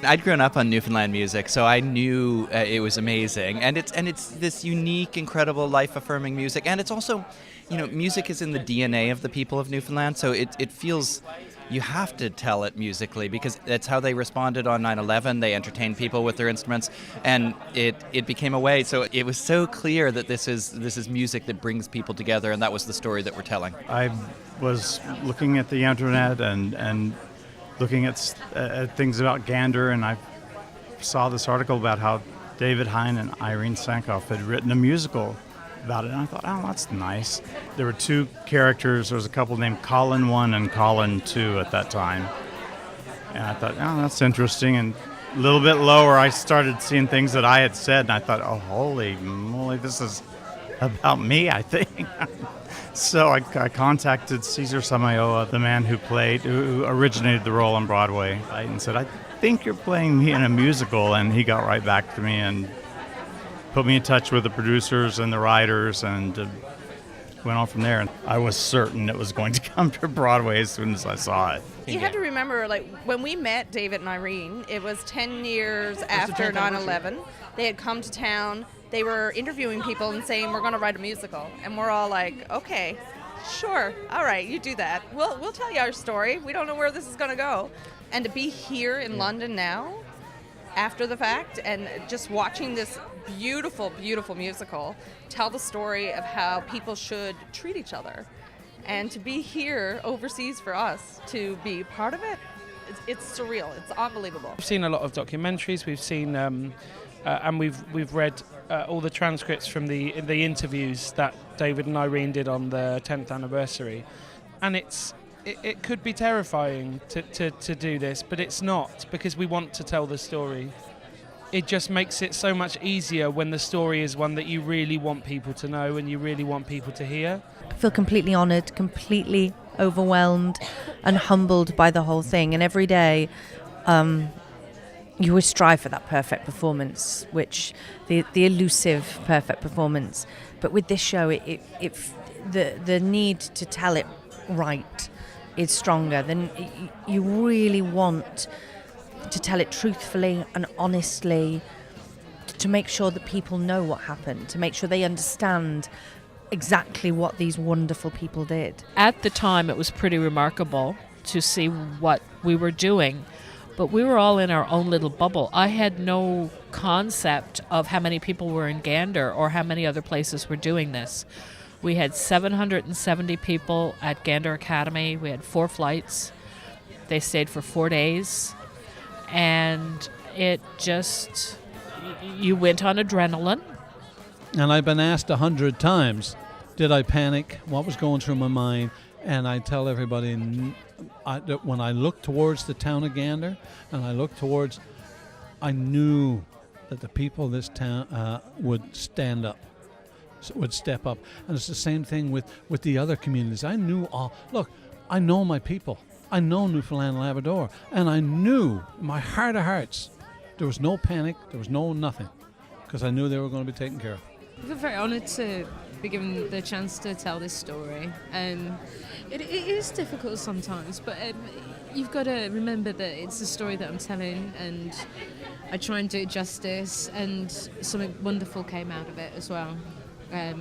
I'd grown up on Newfoundland music, so I knew it was amazing, and it's this unique, incredible, life-affirming music, and it's also, music is in the DNA of the people of Newfoundland, so it feels you have to tell it musically because that's how they responded on 9/11. They entertained people with their instruments, and it became a way. So it was so clear that this is music that brings people together, and that was the story that we're telling. I was looking at the internet and looking at things about Gander, and I saw this article about how David Hein and Irene Sankoff had written a musical about it, and I thought, oh, that's nice. There were two characters. There was a couple named Colin 1 and Colin 2 at that time, and I thought, oh, that's interesting. And a little bit lower, I started seeing things that I had said, and I thought, oh, holy moly, this is about me, I think. So I contacted Cesar Samayoa, the man who originated the role on Broadway, and said, I think you're playing me in a musical, and he got right back to me and put me in touch with the producers and the writers, and went on from there. And I was certain it was going to come to Broadway as soon as I saw it. You have to remember, when we met David and Irene, it was 10 years after 9/11. They had come to town. They were interviewing people and saying, we're going to write a musical. And we're all like, okay, sure, all right, you do that. We'll tell you our story. We don't know where this is going to go. And to be here in London now, after the fact, and just watching this beautiful, beautiful musical tell the story of how people should treat each other. And to be here overseas for us, to be part of it, it's surreal. It's unbelievable. We've seen a lot of documentaries. We've seen, and we've read all the transcripts from the interviews that David and Irene did on the 10th anniversary, and it could be terrifying to do this, but it's not, because we want to tell the story. It just makes it so much easier when the story is one that you really want people to know and you really want people to hear. I feel completely honoured, completely overwhelmed and humbled by the whole thing. And every day you always strive for that perfect performance, which the elusive perfect performance. But with this show, the need to tell it right is stronger. Then you really want to tell it truthfully and honestly, to make sure that people know what happened, to make sure they understand exactly what these wonderful people did. At the time, it was pretty remarkable to see what we were doing, but we were all in our own little bubble. I had no concept of how many people were in Gander or how many other places were doing this. We had 770 people at Gander Academy. We had 4 flights. They stayed for 4 days. And it just, you went on adrenaline. And I've been asked 100 times, did I panic? What was going through my mind? And I tell everybody, that when I looked towards the town of Gander, and I looked towards, I knew that the people of this town would stand up, would step up. And it's the same thing with the other communities. I knew I know my people. I know Newfoundland and Labrador, and I knew in my heart of hearts there was no panic, there was no nothing, because I knew they were going to be taken care of. I feel very honoured to be given the chance to tell this story. It is difficult sometimes, but you've got to remember that it's a story that I'm telling, and I try and do it justice, and something wonderful came out of it as well.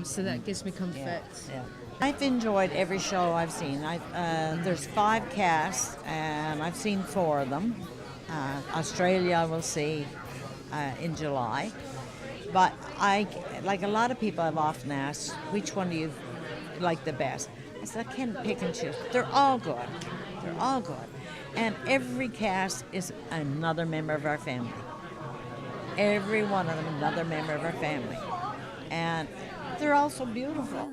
So that gives me comfort. Yeah. I've enjoyed every show I've seen. There's 5 casts, and I've seen 4 of them. Australia I will see in July. But like a lot of people have often asked, which one do you like the best? I said, I can't pick and choose. They're all good. They're all good. And every cast is another member of our family. Every one of them another member of our family. And they're all so beautiful.